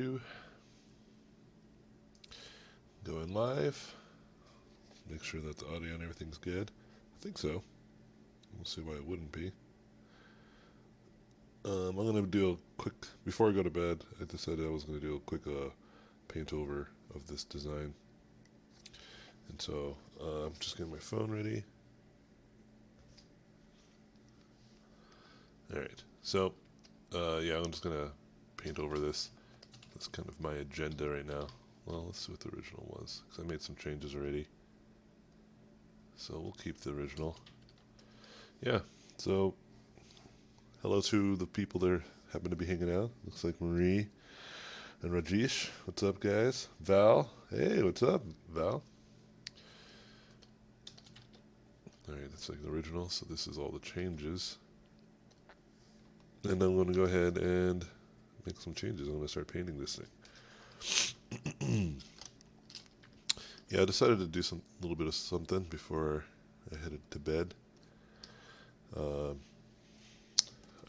2. Going live. Make sure that the audio and everything's good. I think so. We'll see why it wouldn't be. I'm going to do a quick, before I go to bed, I decided I was going to do a quick paint over of this design. And so I'm just getting my phone ready. Alright, so yeah, I'm just going to paint over this. That's kind of my agenda right now. Well, let's see what the original was, because I made some changes already. So we'll keep the original. Yeah, so hello to the people that happen to be hanging out. Looks like Marie and Rajesh. What's up, guys? Val. Hey, what's up, Val? Alright, that's like the original, so this is all the changes. And I'm going to go ahead and make some changes. I'm going to start painting this thing. Yeah, I decided to do a little bit of something before I headed to bed. I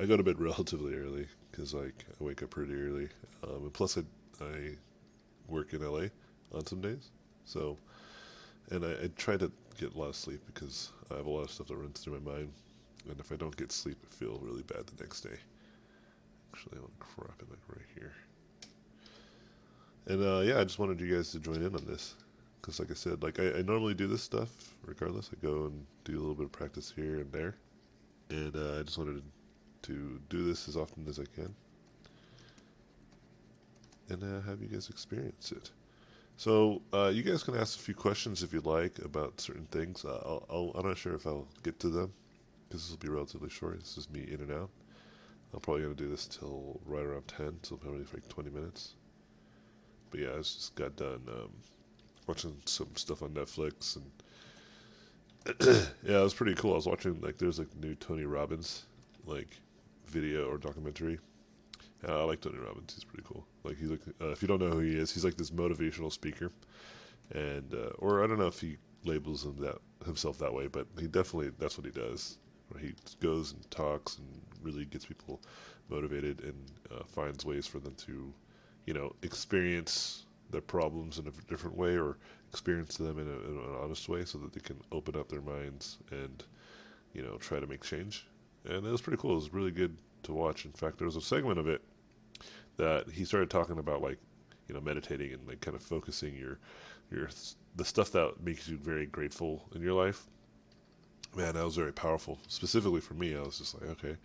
go to bed relatively early because I wake up pretty early, and plus I work in LA on some days. So, and I try to get a lot of sleep because I have a lot of stuff that runs through my mind, and if I don't get sleep, I feel really bad the next day. Actually, I want to crop it like right here. And yeah, I just wanted you guys to join in on this. Because like I said, like I normally do this stuff regardless. I go and do a little bit of practice here and there. And I just wanted to do this as often as I can. And have you guys experience it. So you guys can ask a few questions if you'd like about certain things. I'm not sure if I'll get to them. Because this will be relatively short. This is me in and out. I'm probably going to do this till right around 10. So probably for like 20 minutes. But yeah, I just got done watching some stuff on Netflix, and yeah, it was pretty cool. I was watching, like, there's like new Tony Robbins like video or documentary. I like Tony Robbins. He's pretty cool. Like, he's like, if you don't know who he is, he's like this motivational speaker, and or I don't know if he labels himself that way, but he definitely, that's what he does. He goes and talks and really gets people motivated and finds ways for them to, you know, experience their problems in a different way, or experience them in an honest way, so that they can open up their minds and, you know, try to make change. And it was pretty cool. It was really good to watch. In fact, there was a segment of it that he started talking about, like, you know, meditating and like kind of focusing your the stuff that makes you very grateful in your life. Man, that was very powerful. Specifically for me, I was just like, okay,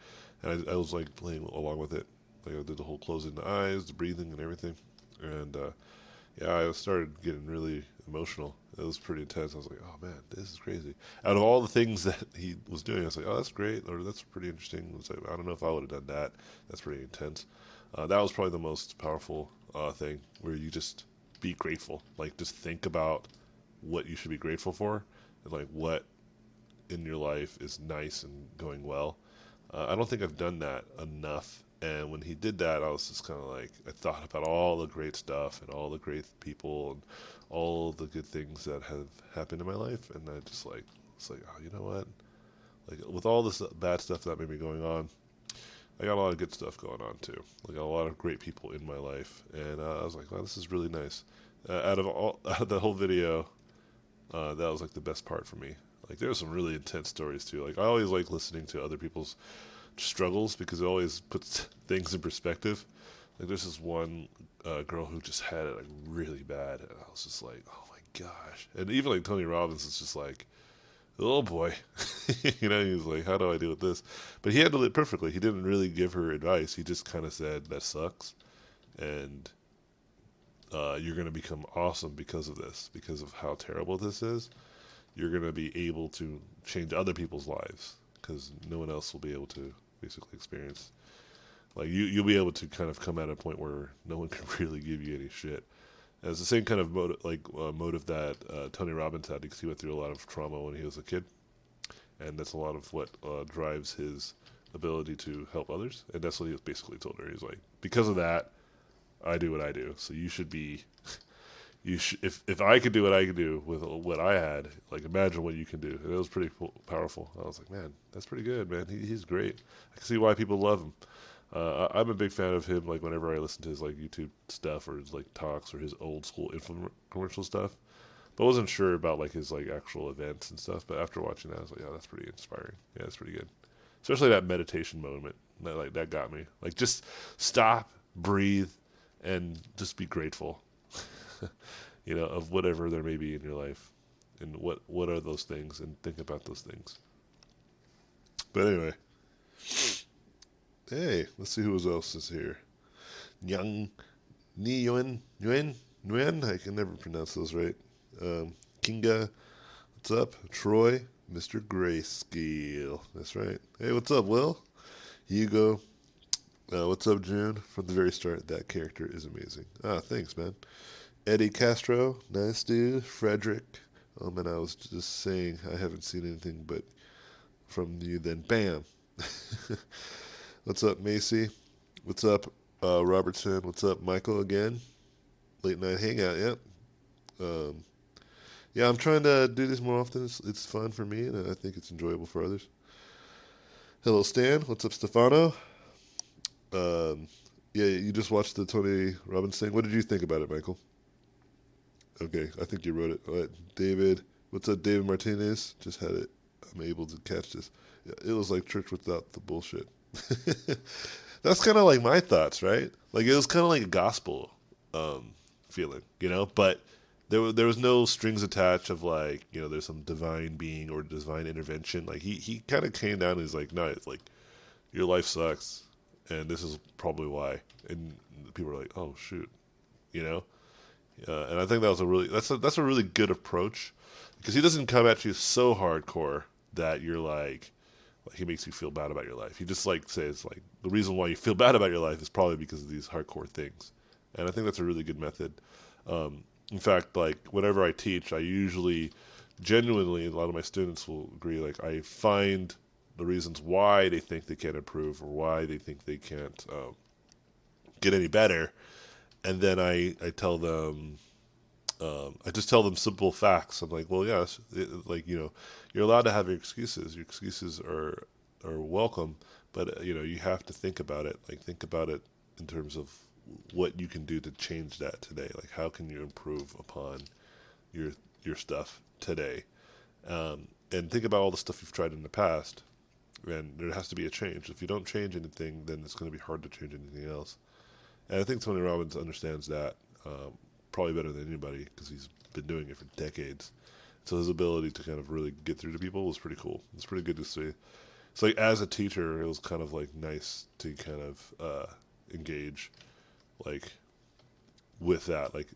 and I was like playing along with it. Like, I did the whole closing the eyes, the breathing, and everything. And yeah, I started getting really emotional. It was pretty intense. I was like, oh man, this is crazy. Out of all the things that he was doing, I was like, oh, that's great, or that's pretty interesting. I was like, I don't know if I would have done that. That's pretty intense. That was probably the most powerful thing, where you just be grateful. Like, just think about what you should be grateful for, and like what in your life is nice and going well. I don't think I've done that enough. And when he did that, I was just kind of like, I thought about all the great stuff and all the great people and all the good things that have happened in my life. And I just like, it's like, oh, you know what? Like, with all this bad stuff that may be going on, I got a lot of good stuff going on too. Like, a lot of great people in my life. And I was like, wow, this is really nice. Out of the whole video, that was like the best part for me. Like, there were some really intense stories too. Like, I always like listening to other people's struggles because it always puts things in perspective. Like, there's this one girl who just had it like really bad, and I was just like, oh my gosh. And even like Tony Robbins is just like, oh boy, you know, he was like, how do I deal with this? But he handled it perfectly. He didn't really give her advice. He just kind of said, that sucks, and you're going to become awesome because of this, because of how terrible this is. You're going to be able to change other people's lives because no one else will be able to basically experience. Like, you'll be able to kind of come at a point where no one can really give you any shit. And it's the same kind of motive that Tony Robbins had, because he went through a lot of trauma when he was a kid, and that's a lot of what drives his ability to help others. And that's what he was basically told her. He's like, because of that, I do what I do. So you should be. If I could do what I could do with what I had, like, imagine what you can do. And it was pretty powerful. I was like, man, that's pretty good, man. He's great. I can see why people love him. I'm a big fan of him. Like whenever I listen to his like YouTube stuff or his like talks or his old school infomercial stuff, but I wasn't sure about like his like actual events and stuff. But after watching that, I was like, yeah, that's pretty inspiring. Yeah, that's pretty good. Especially that meditation moment. That got me. Like just stop, breathe, and just be grateful. Of whatever there may be in your life, and what are those things, and think about those things. But anyway, hey, let's see who else is here. Nyang Ni Nguyen. I can never pronounce those right. Kinga, what's up? Troy, Mr. Grayscale. That's right. Hey, what's up, Will? Hugo. What's up, June? From the very start, that character is amazing. Ah, thanks, man. Eddie Castro, nice dude. Frederick. Oh man, I was just saying I haven't seen anything but from you. Then, bam. What's up, Macy? What's up, Robertson? What's up, Michael? Again, late night hangout. Yep. Um, yeah, I'm trying to do this more often. It's fun for me, and I think it's enjoyable for others. Hello, Stan. What's up, Stefano? Um, yeah, you just watched the Tony Robbins thing. What did you think about it, Michael? Okay, I think you wrote it. All right, David. What's up, David Martinez? Just had it. I'm able to catch this. Yeah, it was like church without the bullshit. That's kind of like my thoughts, right? Like it was kind of like a gospel um, feeling, But there was no strings attached of like there's some divine being or divine intervention. Like he kind of came down and he's like, no, it's like your life sucks, and this is probably why. And people are like, oh shoot, you know. And I think that's a really good approach because he doesn't come at you so hardcore that you're like he makes you feel bad about your life. He just like says like the reason why you feel bad about your life is probably because of these hardcore things, and I think that's a really good method. In fact, like whenever I teach, I usually genuinely a lot of my students will agree. Like I find the reasons why they think they can't improve or why they think they can't get any better, and then I tell them I just tell them simple facts. I'm like, well, yes, like you're allowed to have your excuses. Your excuses are welcome, but you have to think about it. Like think about it in terms of what you can do to change that today. Like how can you improve upon your your stuff today, and think about all the stuff you've tried in the past. And there has to be a change. If you don't change anything, then it's going to be hard to change anything else. And I think Tony Robbins understands that probably better than anybody because he's been doing it for decades. So his ability to kind of really get through to people was pretty cool. It's pretty good to see. It's like as a teacher, it was kind of like nice to kind of engage, like with that, like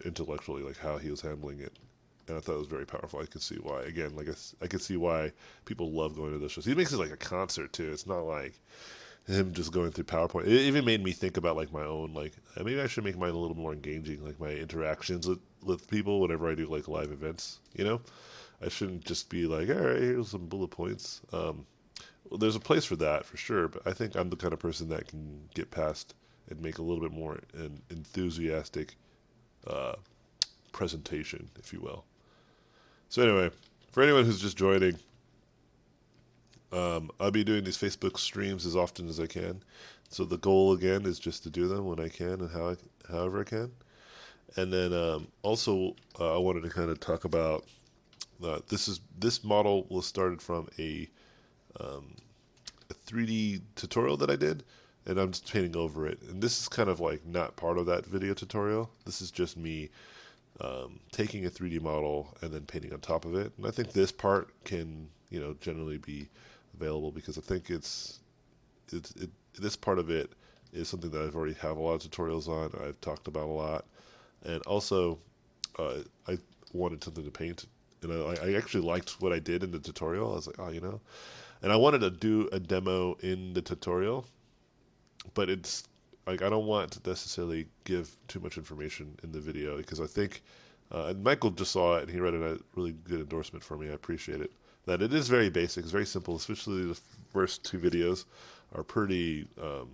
intellectually, like how he was handling it. And I thought it was very powerful. I could see why. Again, like I could see why people love going to those shows. He makes it like a concert too. It's not like him just going through PowerPoint. It even made me think about like my own like maybe I should make mine a little more engaging, like my interactions with people whenever I do like live events. I shouldn't just be like, all right, here's some bullet points. Well, there's a place for that for sure, but I think I'm the kind of person that can get past and make a little bit more an enthusiastic uh, presentation, if you will. So anyway, for anyone who's just joining, I'll be doing these Facebook streams as often as I can. So the goal again is just to do them when I can and however I can. And then also I wanted to kind of talk about this model was started from a 3D tutorial that I did, and I'm just painting over it. And this is kind of like not part of that video tutorial. This is just me taking a 3D model and then painting on top of it. And I think this part can generally be available because I think this part of it is something that I've already have a lot of tutorials on. I've talked about a lot, and also I wanted something to paint, and I actually liked what I did in the tutorial. I was like, and I wanted to do a demo in the tutorial, but it's like I don't want to necessarily give too much information in the video because I think, and Michael just saw it and he read a really good endorsement for me. I appreciate it. That it is very basic, it's very simple. Especially the first two videos are pretty, I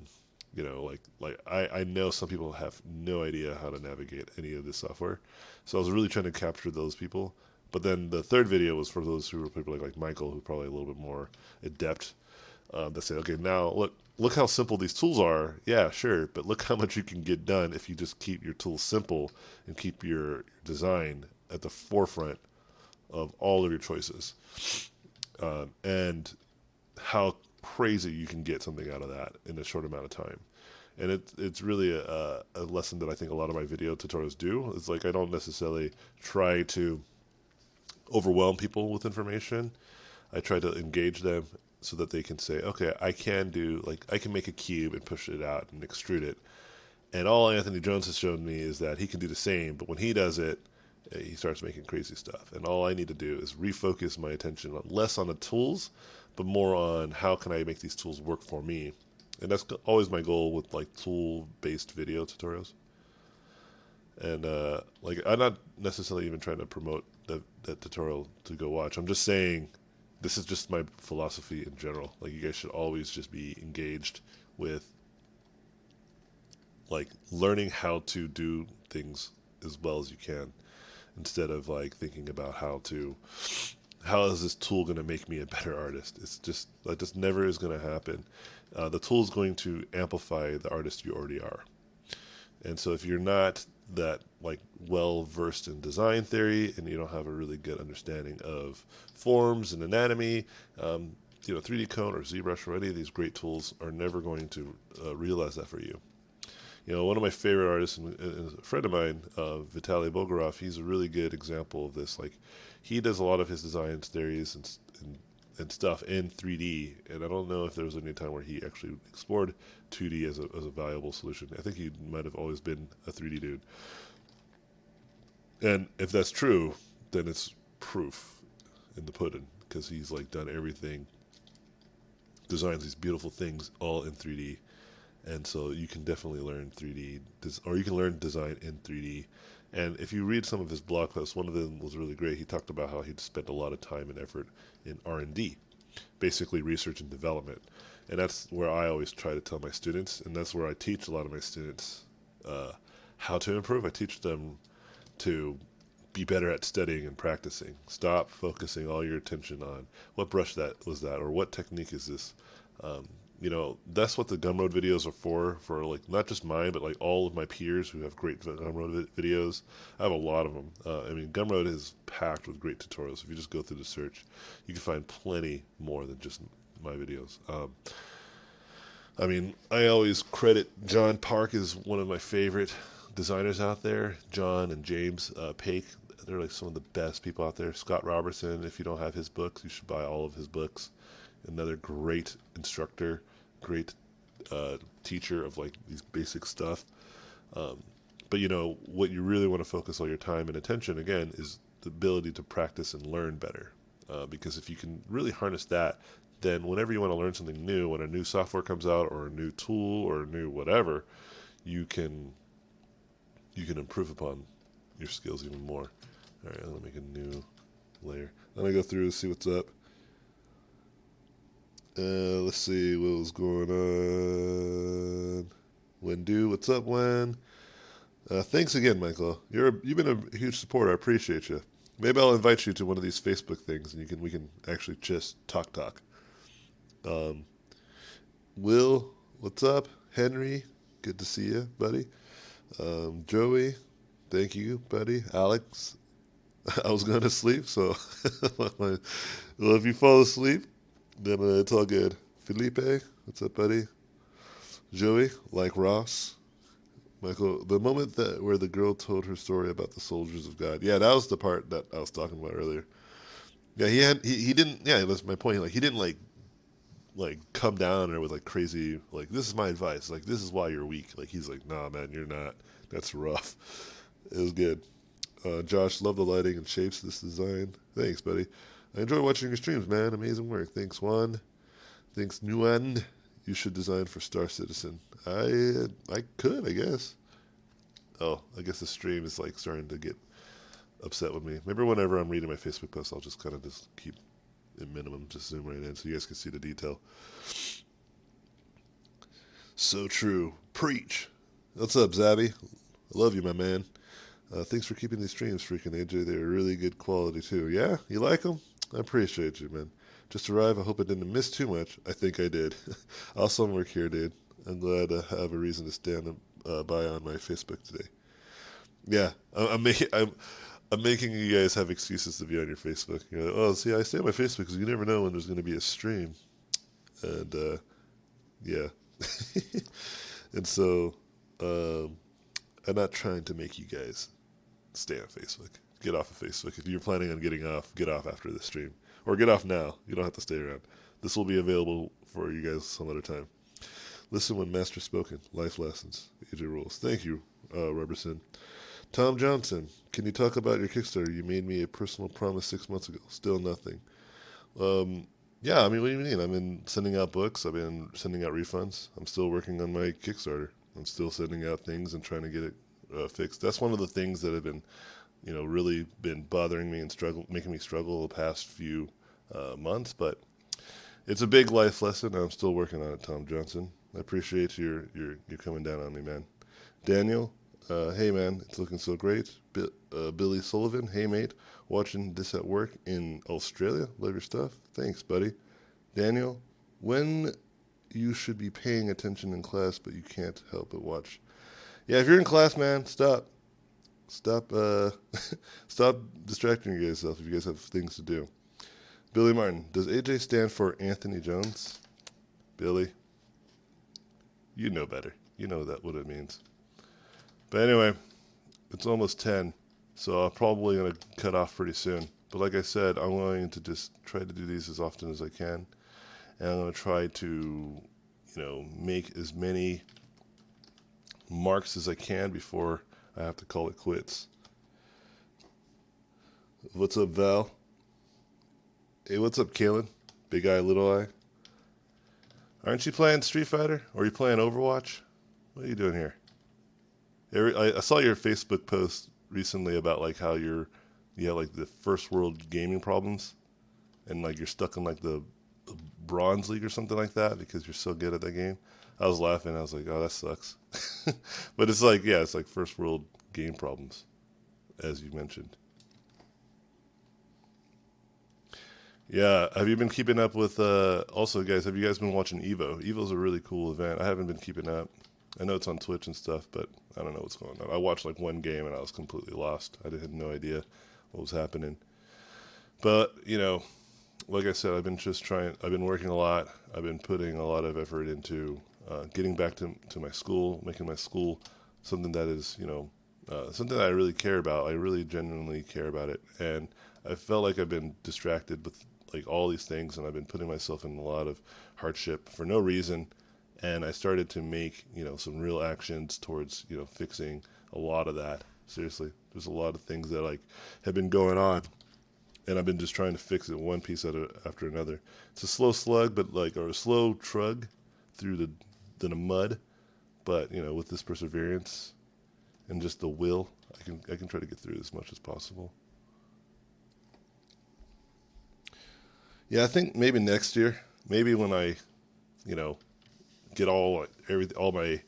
know some people have no idea how to navigate any of this software, so I was really trying to capture those people. But then the third video was for those who were people like Michael, who are probably a little bit more adept that say, okay, now look how simple these tools are. Yeah, sure, but look how much you can get done if you just keep your tools simple and keep your design at the forefront of all of your choices, and how crazy you can get something out of that in a short amount of time. And it's really a lesson that I think a lot of my video tutorials do. It's like I don't necessarily try to overwhelm people with information. I try to engage them so that they can say, okay, I can do, like, I can make a cube and push it out and extrude it. And all Anthony Jones has shown me is that he can do the same, but when he does it, he starts making crazy stuff. And all I need to do is refocus my attention on less on the tools, but more on how can I make these tools work for me. And that's always my goal with like tool-based video tutorials. And like I'm not necessarily even trying to promote that tutorial to go watch. I'm just saying this is just my philosophy in general. Like you guys should always just be engaged with like learning how to do things as well as you can, instead of like thinking about how is this tool going to make me a better artist. It's just that just never is going to happen. The tool is going to amplify the artist you already are. And so if you're not that like well versed in design theory and you don't have a really good understanding of forms and anatomy, 3D Cone or ZBrush or any of these great tools are never going to realize that for you. One of my favorite artists and a friend of mine, Vitaly Bogorov, he's a really good example of this. Like, he does a lot of his design theories and stuff in 3D, and I don't know if there was any time where he actually explored 2D as a valuable solution. I think he might have always been a 3D dude. And if that's true, then it's proof in the pudding, because he's like done everything, designs these beautiful things all in 3D. And so you can definitely learn 3D, or you can learn design in 3D. And if you read some of his blog posts, one of them was really great. He talked about how he'd spent a lot of time and effort in R&D, basically research and development. And that's where I always try to tell my students, and that's where I teach a lot of my students how to improve. I teach them to be better at studying and practicing. Stop focusing all your attention on what brush that was that, or what technique is this. That's what the Gumroad videos are for like not just mine, but like all of my peers who have great Gumroad videos. I have a lot of them. Gumroad is packed with great tutorials. If you just go through the search, you can find plenty more than just my videos. I always credit John Park as one of my favorite designers out there. John and James Paik, they're like some of the best people out there. Scott Robertson, if you don't have his books, you should buy all of his books. Another great instructor, great teacher of like these basic stuff. But what you really want to focus all your time and attention again is the ability to practice and learn better. Because if you can really harness that, then whenever you want to learn something new, when a new software comes out or a new tool or a new whatever, you can improve upon your skills even more. All right, I'm gonna make a new layer. I'm gonna go through and see what's up. Let's see what was going on. Wendu, what's up, Wen? Thanks again, Michael. You've been a huge supporter. I appreciate you. Maybe I'll invite you to one of these Facebook things, and we can actually just talk. Will, what's up? Henry, good to see you, buddy. Joey, thank you, buddy. Alex, I was going to sleep, so well, if you fall asleep, then it's all good. Felipe, what's up, buddy? Joey, like Ross. Michael, the moment where the girl told her story about the soldiers of God. Yeah, that was the part that I was talking about earlier. Yeah, he didn't. Yeah, that's my point. Like he didn't like come down there with like crazy like this is my advice. Like this is why you're weak. Like he's like, nah, man, you're not. That's rough. It was good. Josh, love the lighting and shapes of this design. Thanks, buddy. I enjoy watching your streams, man. Amazing work. Thanks, Juan. Thanks, Nguyen. You should design for Star Citizen. I could, I guess. Oh, I guess the stream is like starting to get upset with me. Maybe whenever I'm reading my Facebook posts, I'll just kind of just keep it minimum, just zoom right in so you guys can see the detail. So true. Preach. What's up, Zabby? I love you, my man. Thanks for keeping these streams freaking AJ. They're really good quality, too. Yeah? You like them? I appreciate you, man. Just arrived. I hope I didn't miss too much. I think I did. Awesome work here, dude. I'm glad to have a reason to stand by on my Facebook today. Yeah, I'm making you guys have excuses to be on your Facebook. You're like, oh, see, I stay on my Facebook because you never know when there's going to be a stream. And, yeah. And so, I'm not trying to make you guys stay on Facebook. Get off of Facebook. If you're planning on getting off, get off after the stream. Or get off now. You don't have to stay around. This will be available for you guys some other time. Listen when master spoken. Life lessons. AJ rules. Thank you, Robertson. Tom Johnson, can you talk about your Kickstarter? You made me a personal promise 6 months ago. Still nothing. Yeah, I mean, what do you mean? I've been sending out books. I've been sending out refunds. I'm still working on my Kickstarter. I'm still sending out things and trying to get it fixed. That's one of the things that have been, really been bothering me and making me struggle the past few months. But it's a big life lesson. I'm still working on it, Tom Johnson. I appreciate your coming down on me, man. Daniel, hey man, it's looking so great. Billy Sullivan, hey mate, watching this at work in Australia. Love your stuff. Thanks, buddy. Daniel, when you should be paying attention in class, but you can't help but watch. Yeah, if you're in class, man, stop, stop distracting yourself if you guys have things to do. Billy Martin, does AJ stand for Anthony Jones? Billy, you know better. You know what it means. But anyway, it's almost 10, so I'm probably going to cut off pretty soon. But like I said, I'm going to just try to do these as often as I can. And I'm going to try to, make as many marks as I can before I have to call it quits. What's up, Val? Hey, what's up, Kalen? Big eye, little eye. Aren't you playing Street Fighter? Or are you playing Overwatch? What are you doing here? I saw your Facebook post recently about like how you have like the first world gaming problems, and like you're stuck in like the bronze league or something like that because you're so good at that game. I was laughing. I was like, oh, that sucks. But it's like, yeah, it's like first world game problems, as you mentioned. Yeah, have you been keeping up with? Also, guys, have you guys been watching Evo? Evo's a really cool event. I haven't been keeping up. I know it's on Twitch and stuff, but I don't know what's going on. I watched like one game and I was completely lost. I had no idea what was happening. But, like I said, I've been working a lot. I've been putting a lot of effort into getting back to my school, making my school something that is, something that I really care about. I really genuinely care about it. And I felt like I've been distracted with like all these things, and I've been putting myself in a lot of hardship for no reason. And I started to make, some real actions towards, fixing a lot of that. Seriously, there's a lot of things that like have been going on, and I've been just trying to fix it one piece after another. It's a slow slug, or a slow trug through the mud, but with this perseverance and just the will, I can try to get through as much as possible. Yeah, I think maybe next year, maybe when I, get all my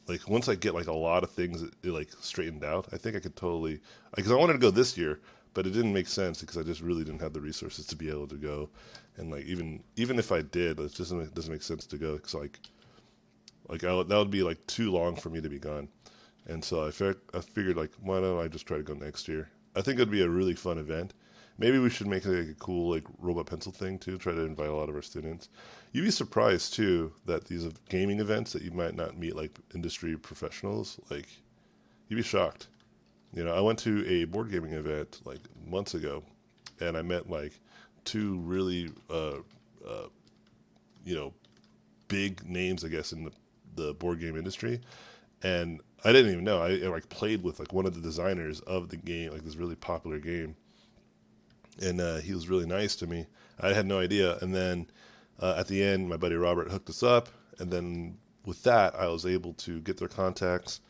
like once I get like a lot of things like straightened out, I think I could totally, because I wanted to go this year, but it didn't make sense because I just really didn't have the resources to be able to go, and like even if I did, it just doesn't make sense to go because that would be like too long for me to be gone, and so I figured like why don't I just try to go next year? I think it'd be a really fun event. Maybe we should make like a cool like robot pencil thing too. Try to invite a lot of our students. You'd be surprised too that these gaming events that you might not meet like industry professionals. Like you'd be shocked. I went to a board gaming event like months ago, and I met like two really big names, I guess, in the board game industry, and I didn't even know. I like played with like one of the designers of the game, like this really popular game. And he was really nice to me. I had no idea. And then at the end, my buddy Robert hooked us up. And then with that, I was able to get their contacts.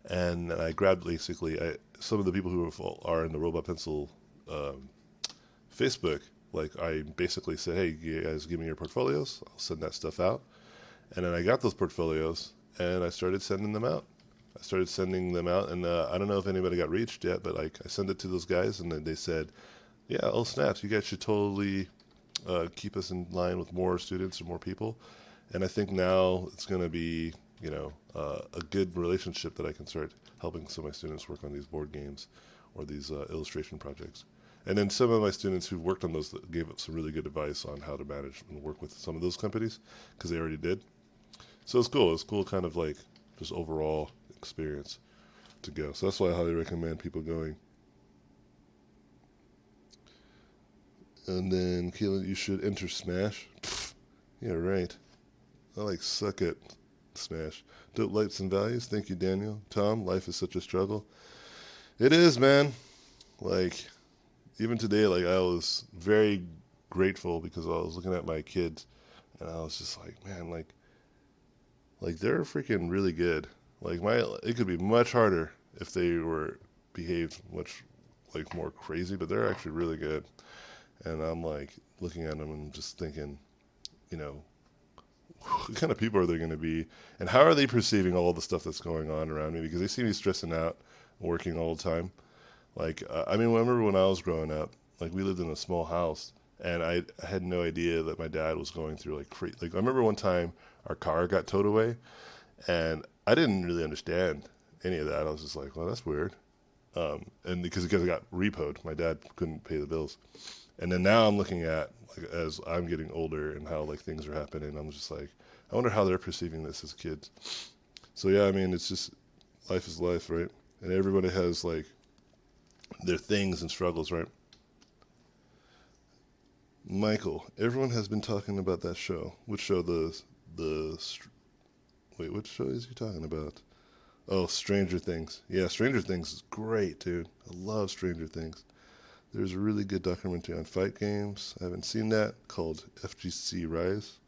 And I grabbed basically some of the people who are in the Robot Pencil Facebook. Like I basically said, hey, you guys give me your portfolios. I'll send that stuff out. And then I got those portfolios and I started sending them out. And I don't know if anybody got reached yet, but like I sent it to those guys, and then they said, Yeah, oh snaps! You guys should totally keep us in line with more students and more people. And I think now it's going to be, a good relationship that I can start helping some of my students work on these board games or these illustration projects. And then some of my students who've worked on those gave us some really good advice on how to manage and work with some of those companies because they already did. So it's cool. It's cool, kind of like just overall experience to go. So that's why I highly recommend people going. And then, Keelan, you should enter Smash. Pfft, yeah, right. I suck at Smash. Dope lights and values. Thank you, Daniel. Tom, life is such a struggle. It is, man. Like, even today, I was very grateful because I was looking at my kids and I was just like, man, they're freaking really good. It could be much harder if they were behaved much more crazy, but they're actually really good. And I'm looking at them and just thinking, what kind of people are they going to be? And how are they perceiving all the stuff that's going on around me? Because they see me stressing out, working all the time. I remember when I was growing up, we lived in a small house, and I had no idea that my dad was going through crazy. I remember one time our car got towed away, and I didn't really understand any of that. I was just like, well, that's weird. And because it got repoed, my dad couldn't pay the bills. And then now I'm looking at, as I'm getting older and how things are happening, I'm just like, I wonder how they're perceiving this as kids. So yeah, it's just, life is life, right? And everybody has their things and struggles, right? Michael, everyone has been talking about that show. Which show? Wait, which show is he talking about? Oh, Stranger Things. Yeah, Stranger Things is great, dude. I love Stranger Things. There's a really good documentary on fight games. I haven't seen that, called FGC Rise.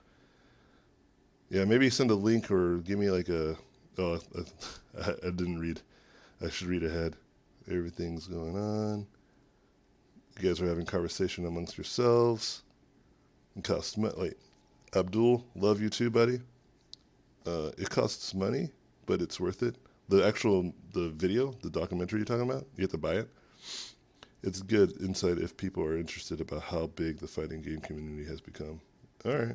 Yeah, maybe send a link or give me Oh, I didn't read. I should read ahead. Everything's going on. You guys are having conversation amongst yourselves. It costs money. Abdul, love you too, buddy. It costs money, but it's worth it. The video, the documentary you're talking about, you have to buy it. It's good insight if people are interested about how big the fighting game community has become. All right.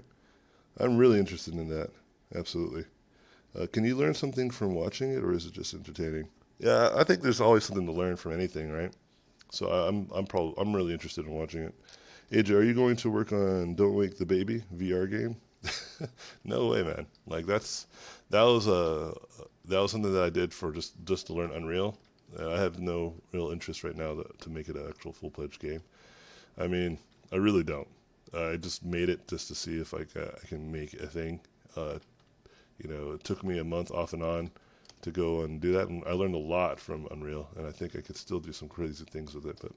I'm really interested in that. Absolutely. Can you learn something from watching it, or is it just entertaining? Yeah, I think there's always something to learn from anything, right? So I'm really interested in watching it. AJ, are you going to work on Don't Wake the Baby VR game? No way, man. That was something that I did for just to learn Unreal. I have no real interest right now to make it an actual full-fledged game. I really don't. I just made it just to see if I can make a thing. It took me a month off and on to go and do that, and I learned a lot from Unreal, and I think I could still do some crazy things with it, but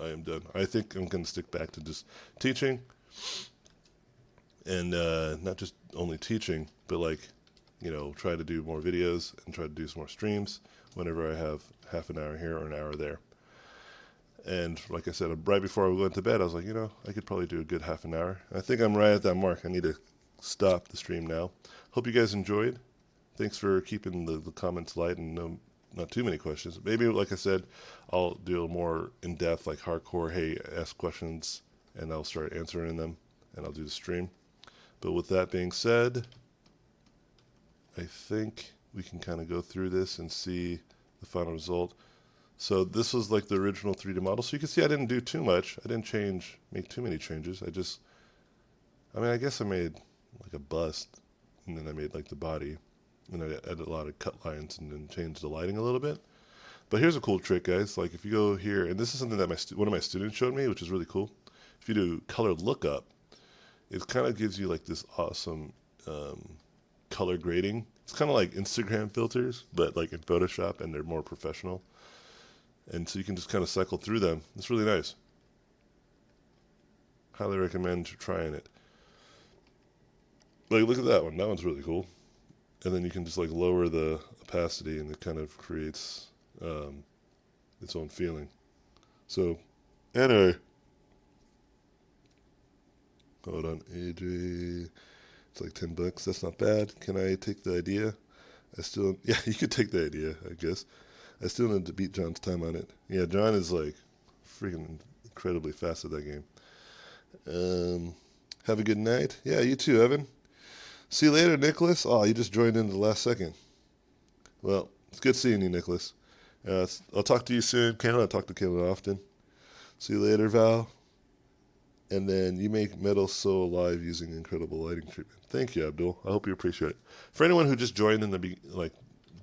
I am done. I think I'm going to stick back to just teaching, and not just only teaching, but try to do more videos and try to do some more streams whenever I have half an hour here or an hour there. And like I said, right before I went to bed, I was like, I could probably do a good half an hour. And I think I'm right at that mark. I need to stop the stream now. Hope you guys enjoyed. Thanks for keeping the comments light and not too many questions. Maybe, like I said, I'll do a more in-depth, hardcore, hey, ask questions, and I'll start answering them, and I'll do the stream. But with that being said, I think we can kind of go through this and see the final result. So this was the original 3D model. So you can see I didn't do too much. I didn't make too many changes. I guess I made a bust, and then I made the body, and I added a lot of cut lines and then changed the lighting a little bit. But here's a cool trick, guys. If you go here, and this is something that one of my students showed me, which is really cool. If you do color lookup, it kind of gives you this awesome color grading. It's kind of like Instagram filters, but in Photoshop, and they're more professional. And so you can just kind of cycle through them. It's really nice. Highly recommend trying it. Look at that one. That one's really cool. And then you can just lower the opacity, and it kind of creates its own feeling. So, anyway. Hold on, AJ. It's $10. That's not bad. Can I take the idea? Yeah, you could take the idea, I guess. I still need to beat John's time on it. Yeah, John is freaking incredibly fast at that game. Have a good night. Yeah, you too, Evan. See you later, Nicholas. Oh, you just joined in the last second. Well, it's good seeing you, Nicholas. I'll talk to you soon. Kayla, I talk to Kayla often. See you later, Val. And then you make metal so alive using incredible lighting treatment. Thank you, Abdul. I hope you appreciate it. For anyone who just joined in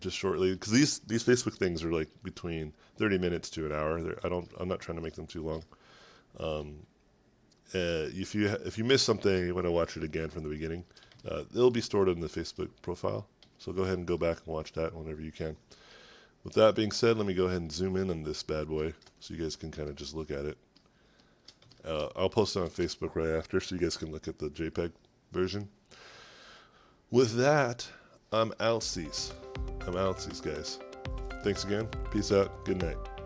just shortly, because these Facebook things are like between 30 minutes to an hour. I'm not trying to make them too long. If you miss something and you want to watch it again from the beginning, it'll be stored in the Facebook profile. So go ahead and go back and watch that whenever you can. With that being said, let me go ahead and zoom in on this bad boy so you guys can kind of just look at it. I'll post it on Facebook right after so you guys can look at the JPEG version. With that, I'm outsies, guys. Thanks again. Peace out. Good night.